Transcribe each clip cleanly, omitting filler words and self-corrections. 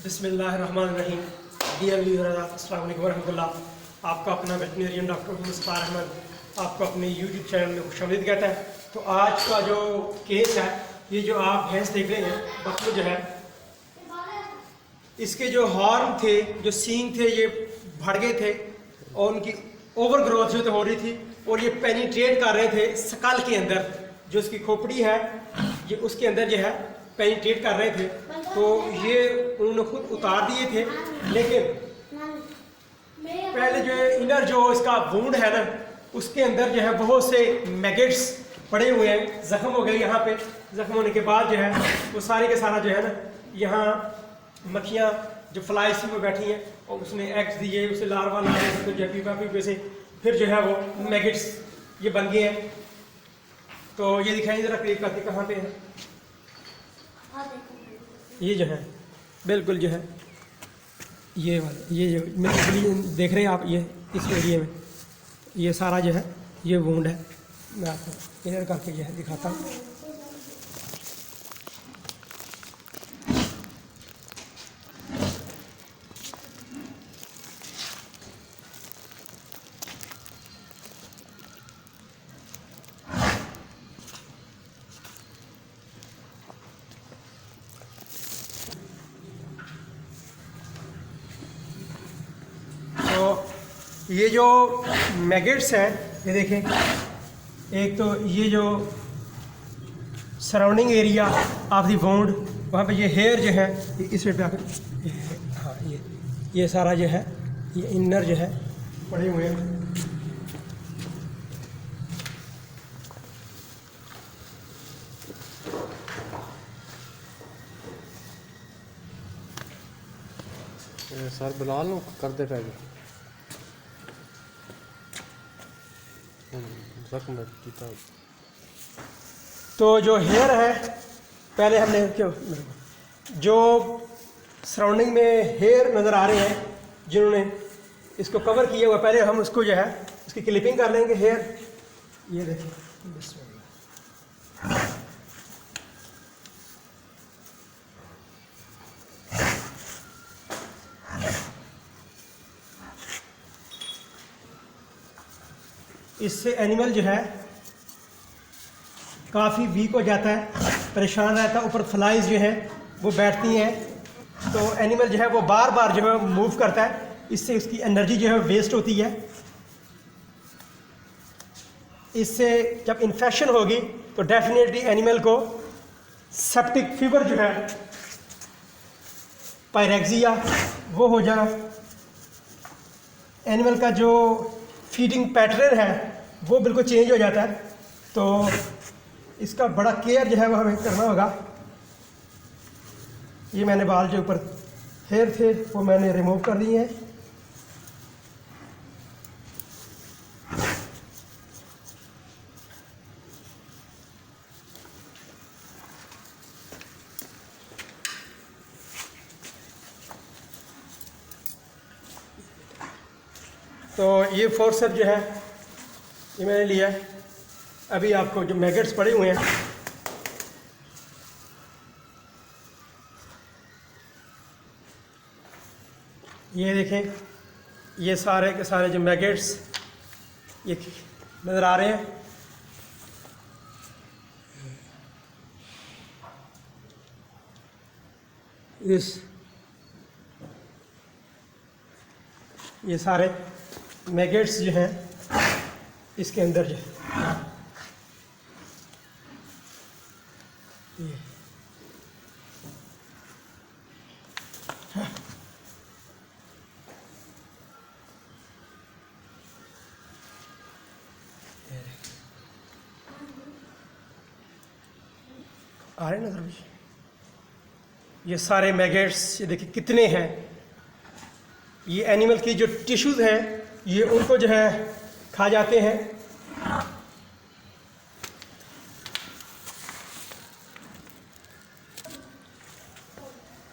बिस्मिल्लाहिर्रहमानिर्रहीम। Dear viewers, अस्सलाम वालेकुम वरहमतुल्लाह। आपका अपना वेटनरियन डॉक्टर मुस्तफा अहमद आपको अपने यूट्यूब चैनल में खुशामदीद कहता है। तो आज का जो केस है, ये जो आप भैंस देख रहे हैं, बकरी जो है, इसके जो हॉर्न थे, जो सींग थे, ये बढ़ गए थे और उनकी ओवर ग्रोथ जो हो रही थी और ये पेनिट्रेट कर रहे थे स्कल के अंदर, जो उसकी खोपड़ी है ये उसके अंदर जो है पेनिट्रेट कर रहे थे। तो ये उन्होंने खुद उतार दिए थे, लेकिन पहले जो इनर जो इसका वुंड है ना, उसके अंदर जो है बहुत से मैगेट्स पड़े हुए हैं, जख्म हो गए। यहाँ पे जख्म होने के बाद जो है वो सारे के सारा जो है ना, यहाँ मक्खियाँ जो फ्लाइज थी वो बैठी हैं और उसने एग्स दिए, उसे लार्वा लाए, तो जपी पापी से फिर जो है वो मैगेट्स ये बन गए हैं। तो ये दिखाई जरा करीब करके कहाँ पे है। ये जो है बिल्कुल जो है ये वाले, ये जो मेरे देख रहे हैं आप, ये इस एरिया में ये सारा जो है ये वुंड है। मैं आपको इधर करके जो है दिखाता हूँ। ये जो मैगेट्स हैं, ये देखें, एक तो ये जो surrounding area of the wound, वहाँ पे ये हेयर जो है इस पे आकर, हाँ ये सारा जो है ये इनर जो है पड़े हुए हैं। सर बुला लो कर दे पहले तो जो हेयर है, पहले हमने क्यों जो सराउंडिंग में हेयर नज़र आ रहे हैं जिन्होंने इसको कवर किया हुआ, पहले हम उसको जो है इसकी क्लिपिंग कर लेंगे हेयर। ये देखिए, इससे एनिमल जो है काफ़ी वीक हो जाता है, परेशान रहता है। ऊपर फ्लाइज जो है वो बैठती हैं, तो एनिमल जो है वो बार बार जो है मूव करता है, इससे उसकी एनर्जी जो है वेस्ट होती है। इससे जब इन्फेक्शन होगी तो डेफिनेटली एनिमल को सेप्टिक फीवर जो है, पायरेक्सिया, वो हो जाए। एनिमल का जो फीडिंग पैटर्न है वो बिल्कुल चेंज हो जाता है। तो इसका बड़ा केयर जो है वो हमें करना होगा। ये मैंने बाल जो ऊपर हेयर थे वो मैंने रिमूव कर दिए हैं। तो ये फोर्सेप जो है ये मैंने लिया है। अभी आपको जो मैगेट्स पड़े हुए हैं, ये देखें, ये सारे के सारे जो मैगेट्स ये नज़र आ रहे हैं। ये सारे मैगेट्स जो हैं इसके अंदर जो ये आ रहे नजर, ये सारे मैगेट्स, ये देखिए कितने हैं। ये एनिमल की जो टिश्यूज़ हैं ये उनको जो है खा जाते हैं।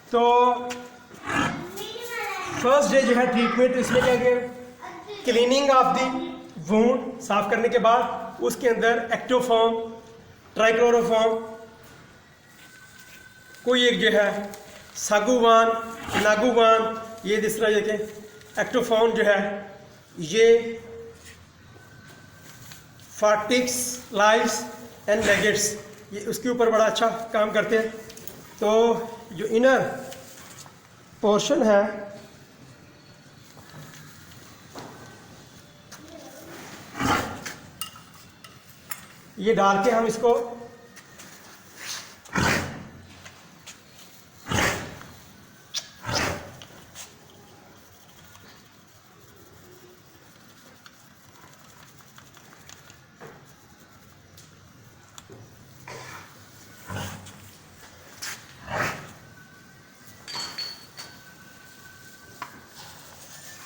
तो फर्स्ट डे जो है ट्रीटमेंट इसमें क्या कि क्लीनिंग ऑफ दी वुंड, साफ करने के बाद उसके अंदर एक्टोफॉर्म, ट्राइक्लोरोफॉर्म, कोई एक जो है सागुवान नागुवान, ये जिस तरह के एक्टोफोन जो है, ये फार्टिक्स, लाइव्स एंड लेगेट्स, ये उसके ऊपर बड़ा अच्छा काम करते हैं। तो जो इनर पोर्शन है ये डाल के हम इसको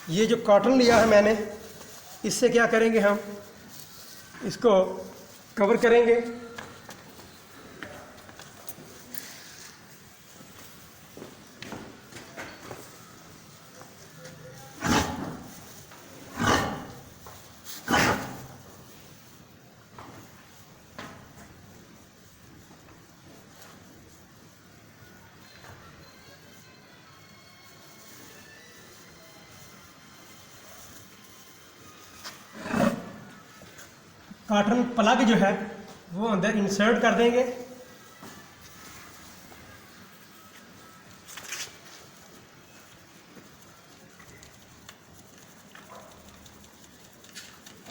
ये जो कॉटन लिया है मैंने, इससे क्या करेंगे, हम इसको कवर करेंगे। कॉटन प्लग जो है वो अंदर इंसर्ट कर देंगे।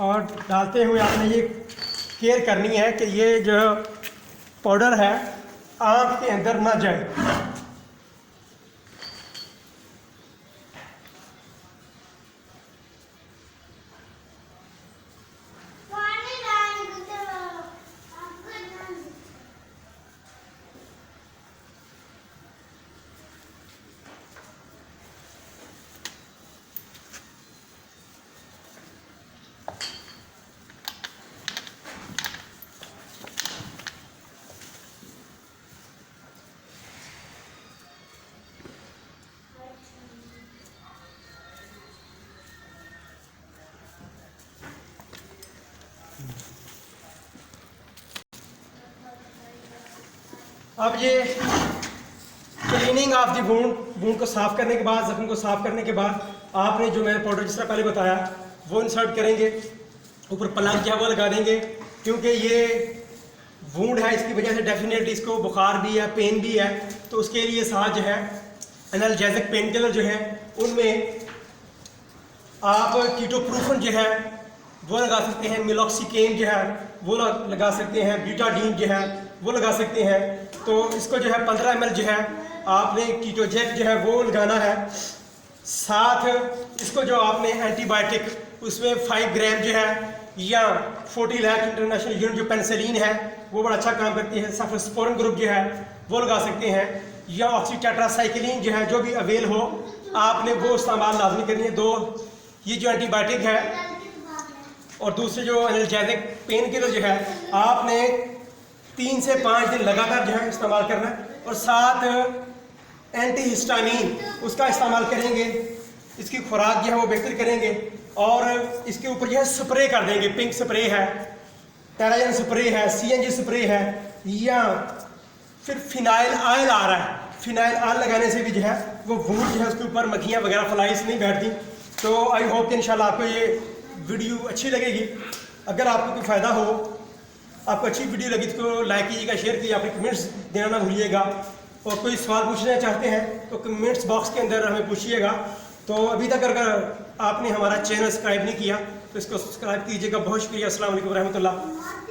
और डालते हुए आपने ये केयर करनी है कि ये जो पाउडर है आँख के अंदर ना जाए। अब ये क्लीनिंग ऑफ दी वूंड को साफ़ करने के बाद, जख्म को साफ़ करने के बाद आपने जो मैंने पाउडर जिस तरह पहले बताया वो इंसर्ट करेंगे, ऊपर प्लग जो है वो लगा देंगे। क्योंकि ये वूंड है, इसकी वजह से डेफिनेटली इसको बुखार भी है, पेन भी है, तो उसके लिए साथ जो है एनाल्जेसिक पेन किलर जो है उनमें आप कीटोप्रूफन जो है वो लगा सकते हैं, मिलॉक्सिकेन जो है वो लगा सकते हैं, ब्यूटाडीन जो है वो लगा सकते हैं। तो इसको जो है 15 ml जो है आपने कीटोजेक जो है वो लगाना है। साथ इसको जो आपने एंटीबायोटिक उसमें 5 ग्राम जो है या 40 लाख इंटरनेशनल यूनिट जो पेनिसिलिन है वो बड़ा अच्छा काम करती है। सेफलोस्पोरिन ग्रुप जो है वो लगा सकते हैं, या ऑक्सीटेट्रासाइक्लिन जो है जो भी अवेल हो आपने वो इस्तेमाल लाजमी करनी है। 2 ये जो एंटीबायोटिक है और दूसरे जो एनाल्जेसिक पेन किलर जो है आपने 3 से 5 दिन लगातार जो है इस्तेमाल करना है। और साथ एंटीहिस्टामिन उसका इस्तेमाल करेंगे, इसकी खुराक जो है वो बेहतर करेंगे। और इसके ऊपर जो है स्प्रे कर देंगे, पिंक स्प्रे है, टेराजन स्प्रे है, CNG स्प्रे है, या फिर फिनाइल ऑयल आ रहा है। फिनाइल ऑयल लगाने से भी जो है वो वूंड जो है उसके ऊपर मक्खियाँ वगैरह फ्लाइज नहीं बैठती। तो आई होप कि इंशाल्लाह आपको ये वीडियो अच्छी लगेगी। अगर आपको कोई फ़ायदा हो, आपको अच्छी वीडियो लगी तो लाइक कीजिएगा, शेयर कीजिए, अपने कमेंट्स देना ना भूलिएगा। और कोई सवाल पूछना चाहते हैं तो कमेंट्स बॉक्स के अंदर हमें पूछिएगा। तो अभी तक अगर आपने हमारा चैनल सब्सक्राइब नहीं किया तो इसको सब्सक्राइब कीजिएगा। बहुत शुक्रिया। अस्सलाम वालेकुम रहमतुल्लाह।